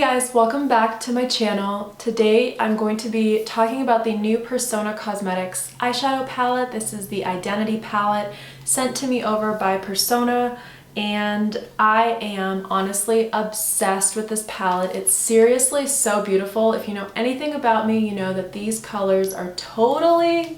guys, welcome back to my channel. Today I'm going to be talking about the new Persona Cosmetics eyeshadow palette. This is the Identity palette sent to me over by Persona, and I am honestly obsessed with this palette. It's seriously so beautiful. If you know anything about me, you know that these colors are totally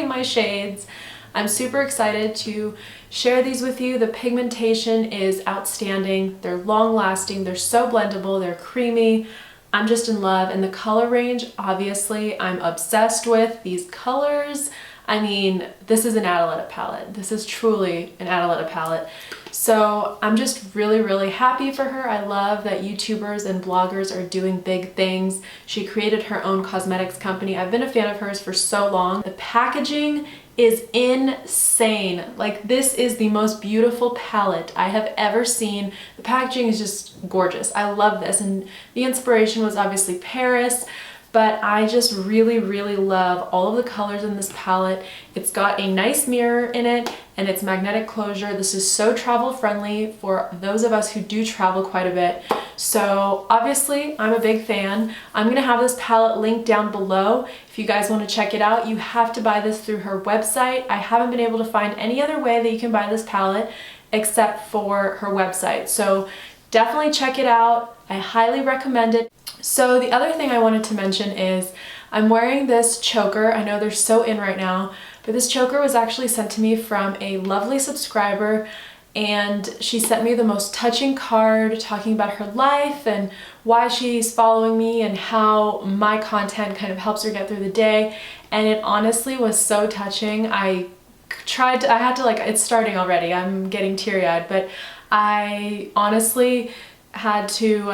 my shades. I'm super excited to share these with you. The pigmentation is outstanding. They're long lasting. They're so blendable. They're creamy. I'm just in love. And the color range, obviously, I'm obsessed with these colors. I mean, this is an Adaleta palette. This is truly an Adaleta palette. So I'm just really happy for her. I love that YouTubers and bloggers are doing big things. She created her own cosmetics company. I've been a fan of hers for so long. The packaging is insane. Like, this is the most beautiful palette I have ever seen. The packaging is just gorgeous. I love this, and the inspiration was obviously Paris, but I just really love all of the colors in this palette. It's got a nice mirror in it and it's magnetic closure. This is so travel friendly for those of us who do travel quite a bit. So obviously I'm a big fan. I'm gonna have this palette linked down below. If you guys want to check it out, you have to buy this through her website. I haven't been able to find any other way that you can buy this palette except for her website. So definitely check it out. I highly recommend it. So the other thing I wanted to mention is I'm wearing this choker. I know they're so in right now, but this choker was actually sent to me from a lovely subscriber, and she sent me the most touching card talking about her life and why she's following me and how my content kind of helps her get through the day. And it honestly was so touching. I had to, like, it's starting already. I'm getting teary-eyed, but I honestly had to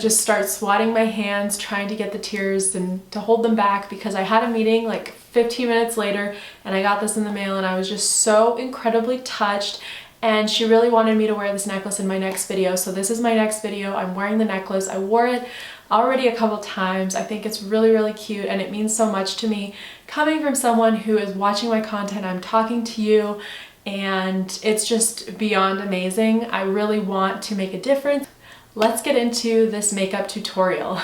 just start swatting my hands, trying to get the tears and to hold them back, because I had a meeting like 15 minutes later and I got this in the mail, and I was just so incredibly touched. And she really wanted me to wear this necklace in my next video. So this is my next video. I'm wearing the necklace. I wore it already a couple times. I think it's really cute, and it means so much to me. Coming from someone who is watching my content, I'm talking to you, and it's just beyond amazing. I really want to make a difference. Let's get into this makeup tutorial.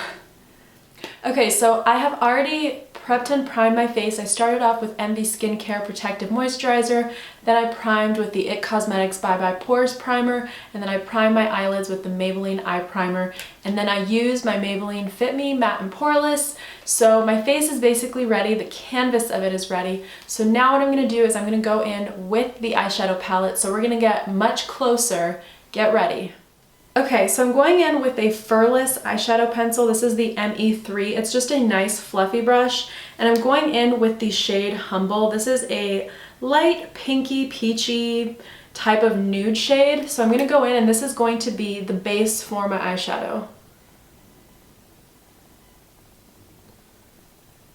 Okay, so I have already prepped and primed my face. I started off with MV Skincare Protective Moisturizer, then I primed with the IT Cosmetics Bye Bye Pores Primer, and then I primed my eyelids with the Maybelline Eye Primer, and then I used my Maybelline Fit Me Matte and Poreless. So my face is basically ready, the canvas of it is ready. So now what I'm gonna do is I'm gonna go in with the eyeshadow palette, so we're gonna get much closer. Get ready. Okay, so I'm going in with a furless eyeshadow pencil. This is the ME3. It's just a nice fluffy brush, and I'm going in with the shade Humble. This is a light pinky peachy type of nude shade. So I'm going to go in, and this is going to be the base for my eyeshadow.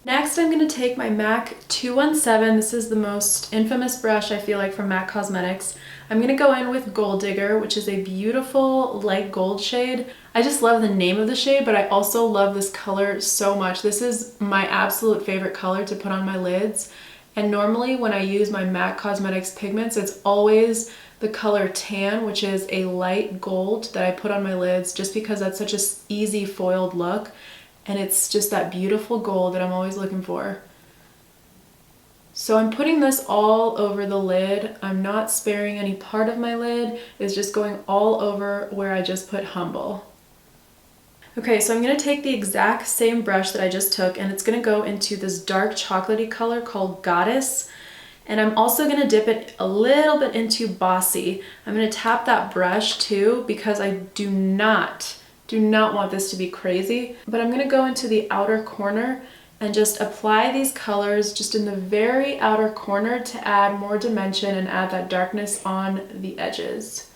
Next, I'm going to take my MAC 217. This is the most infamous brush, I feel like, from MAC Cosmetics. I'm going to go in with Gold Digger, which is a beautiful light gold shade. I just love the name of the shade, but I also love this color so much. This is my absolute favorite color to put on my lids. And normally when I use my MAC Cosmetics pigments, it's always the color Tan, which is a light gold that I put on my lids just because that's such an easy foiled look. And it's just that beautiful gold that I'm always looking for. So I'm putting this all over the lid. I'm not sparing any part of my lid. It's just going all over where I just put Humble. Okay, so I'm gonna take the exact same brush that I just took, and it's gonna go into this dark chocolatey color called Goddess. And I'm also gonna dip it a little bit into Bossy. I'm gonna tap that brush too, because I do not want this to be crazy, but I'm gonna go into the outer corner and just apply these colors just in the very outer corner to add more dimension and add that darkness on the edges.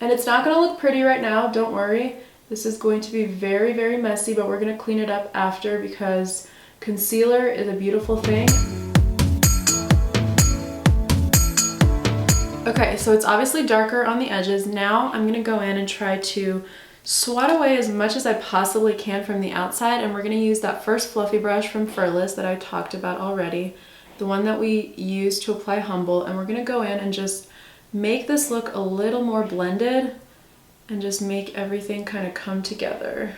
And it's not gonna look pretty right now, don't worry. This is going to be very messy, but we're gonna clean it up after, because concealer is a beautiful thing. Okay, so it's obviously darker on the edges. Now I'm gonna go in and try to swat away as much as I possibly can from the outside, and we're going to use that first fluffy brush from Furless that I talked about already, the one that we used to apply Humble, and we're going to go in and just make this look a little more blended and just make everything kind of come together.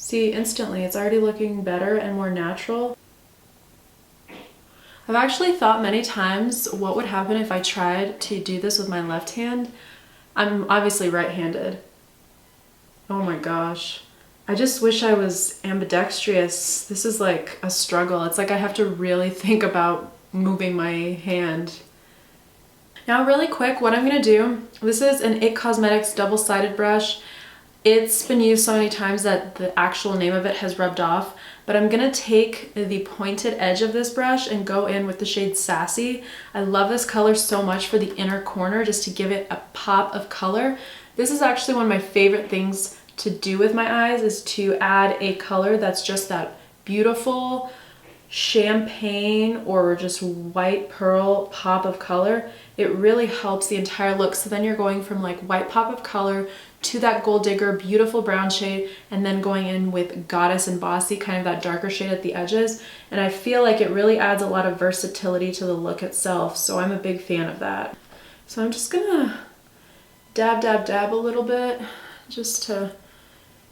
See, instantly, it's already looking better and more natural. I've actually thought many times what would happen if I tried to do this with my left hand. I'm obviously right-handed. Oh my gosh. I just wish I was ambidextrous. This is like a struggle. It's like I have to really think about moving my hand. Now really quick, what I'm gonna do, this is an IT Cosmetics double-sided brush. It's been used so many times that the actual name of it has rubbed off, but I'm gonna take the pointed edge of this brush and go in with the shade Sassy. I love this color so much for the inner corner, just to give it a pop of color. This is actually one of my favorite things to do with my eyes, is to add a color that's just that beautiful champagne or just white pearl pop of color. It really helps the entire look. So then you're going from like white pop of color to that Gold Digger beautiful brown shade, and then going in with Goddess and Bossy, kind of that darker shade at the edges. And I feel like it really adds a lot of versatility to the look itself, so I'm a big fan of that. So I'm just gonna dab, dab, dab a little bit just to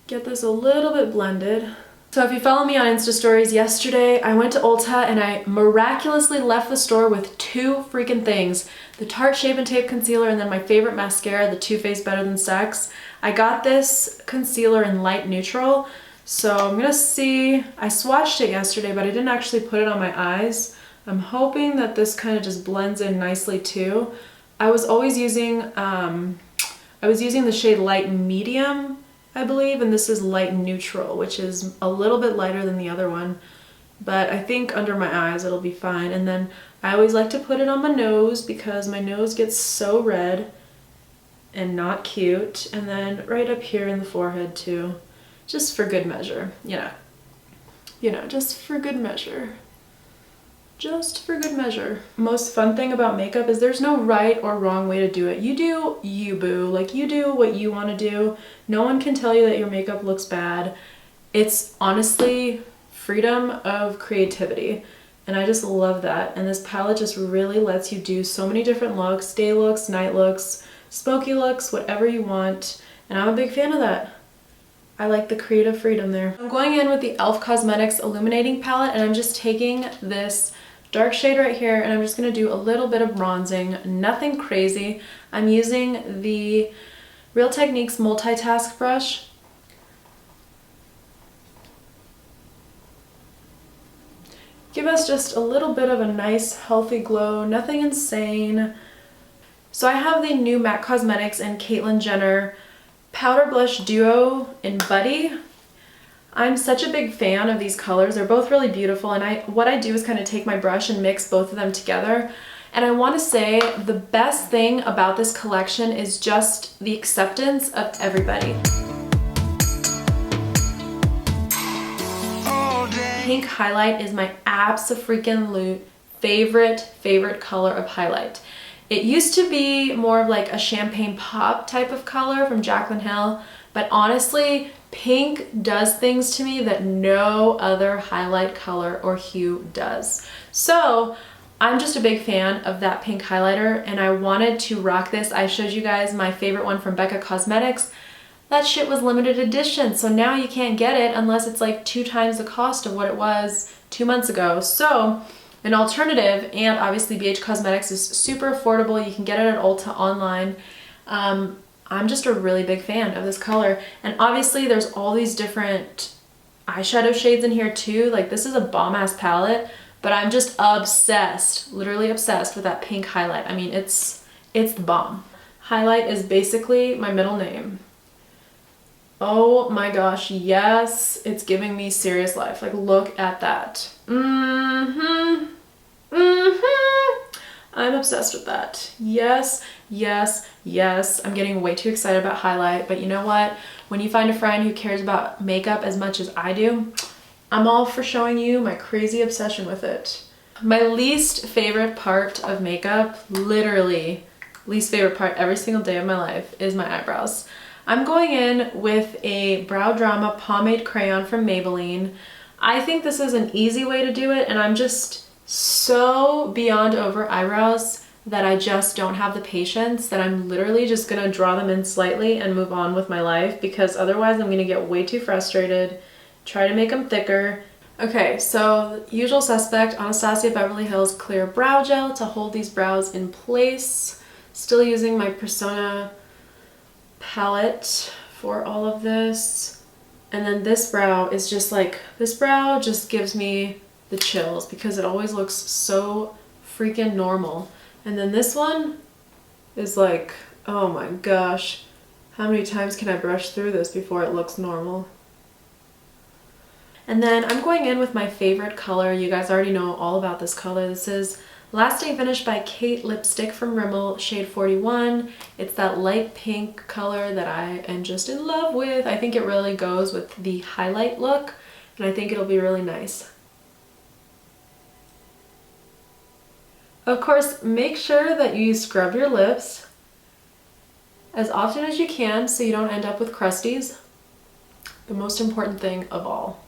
get this a little bit blended. So if you follow me on Insta stories, yesterday I went to Ulta and I miraculously left the store with two freaking things. The Tarte Shape and Tape Concealer, and then my favorite mascara, the Too Faced Better Than Sex. I got this concealer in light neutral, so I'm gonna see, I swatched it yesterday, but I didn't actually put it on my eyes. I'm hoping that this kind of just blends in nicely too. I was using the shade Light Medium, I believe, and this is Light Neutral, which is a little bit lighter than the other one, but I think under my eyes it'll be fine. And then I always like to put it on my nose because my nose gets so red and not cute, and then right up here in the forehead too, just for good measure, you know, just for good measure. Just for good measure. Most fun thing about makeup is there's no right or wrong way to do it. You do you, boo. Like, you do what you want to do. No one can tell you that your makeup looks bad. It's honestly freedom of creativity, and I just love that. And this palette just really lets you do so many different looks, day looks, night looks, smoky looks, whatever you want, and I'm a big fan of that. I like the creative freedom there. I'm going in with the e.l.f. Cosmetics Illuminating Palette, and I'm just taking this dark shade right here, and I'm just going to do a little bit of bronzing, nothing crazy. I'm using the Real Techniques Multitask brush. Give us just a little bit of a nice healthy glow, nothing insane. So I have the new MAC Cosmetics and Caitlyn Jenner Powder Blush Duo in Buddy. I'm such a big fan of these colors. They're both really beautiful, and what I do is kind of take my brush and mix both of them together. And I want to say the best thing about this collection is just the acceptance of everybody. Pink highlight is my abso-freaking-lute favorite color of highlight. It used to be more of like a champagne pop type of color from Jaclyn Hill, but honestly, pink does things to me that no other highlight color or hue does. So I'm just a big fan of that pink highlighter, and I wanted to rock this. I showed you guys my favorite one from Becca Cosmetics. That shit was limited edition, so now you can't get it unless it's like 2 times the cost of what it was 2 months ago. So an alternative, and obviously BH Cosmetics is super affordable. You can get it at Ulta online. I'm just a really big fan of this color. And obviously there's all these different eyeshadow shades in here too. Like, this is a bomb-ass palette, but I'm just obsessed, literally obsessed with that pink highlight. I mean, it's the bomb. Highlight is basically my middle name. Oh my gosh, yes, it's giving me serious life. Like, look at that. I'm obsessed with that. Yes, yes, yes. I'm getting way too excited about highlight, but you know what? When you find a friend who cares about makeup as much as I do, I'm all for showing you my crazy obsession with it. My least favorite part of makeup, literally least favorite part every single day of my life, is my eyebrows. I'm going in with a Brow Drama Pomade Crayon from Maybelline. I think this is an easy way to do it, and I'm just so beyond over eyebrows that I just don't have the patience, that I'm literally just gonna draw them in slightly and move on with my life, because otherwise I'm gonna get way too frustrated try to make them thicker. Okay, so usual suspect, Anastasia Beverly Hills Clear Brow Gel to hold these brows in place. Still using my Persona palette for all of this. And then this brow is just like, this brow just gives me the chills because it always looks so freaking normal. And then this one is like, oh my gosh, how many times can I brush through this before it looks normal? And then I'm going in with my favorite color. You guys already know all about this color. This is Lasting Finish by Kate lipstick from Rimmel, shade 41. It's that light pink color that I am just in love with. I think it really goes with the highlight look, and I think it'll be really nice. Of course, make sure that you scrub your lips as often as you can so you don't end up with crusties. The most important thing of all.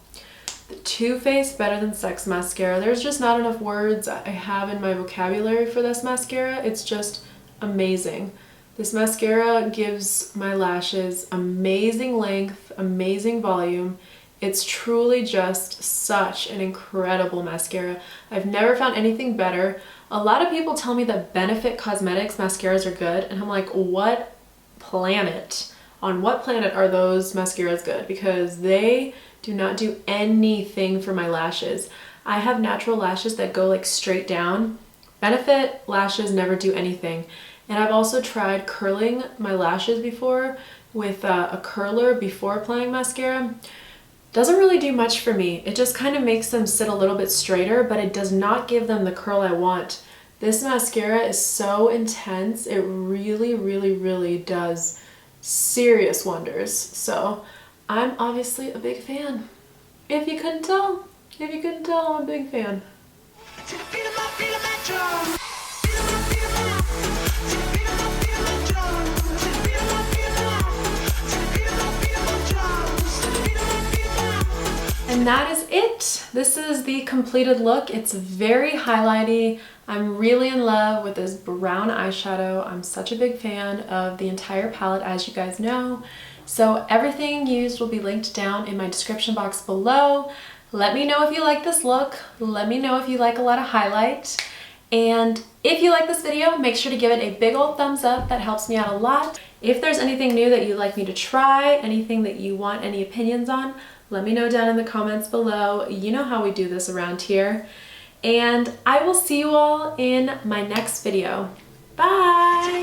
The Too Faced Better Than Sex mascara. There's just not enough words I have in my vocabulary for this mascara. It's just amazing. This mascara gives my lashes amazing length, amazing volume. It's truly just such an incredible mascara. I've never found anything better. A lot of people tell me that Benefit Cosmetics mascaras are good, and I'm like, what planet? On what planet are those mascaras good? Because they do not do anything for my lashes. I have natural lashes that go like straight down. Benefit lashes never do anything. And I've also tried curling my lashes before with a curler before applying mascara. Doesn't really do much for me. It just kind of makes them sit a little bit straighter, but it does not give them the curl I want. This mascara is so intense. It really, really, really does serious wonders. So I'm obviously a big fan. If you couldn't tell, I'm a big fan. And that is it. This is the completed look. It's very highlighty. I'm really in love with this brown eyeshadow. I'm such a big fan of the entire palette, as you guys know. So everything used will be linked down in my description box below. Let me know if you like this look. Let me know if you like a lot of highlight. And if you like this video, make sure to give it a big old thumbs up. That helps me out a lot. If there's anything new that you'd like me to try, anything that you want any opinions on, let me know down in the comments below. You know how we do this around here. And I will see you all in my next video. Bye!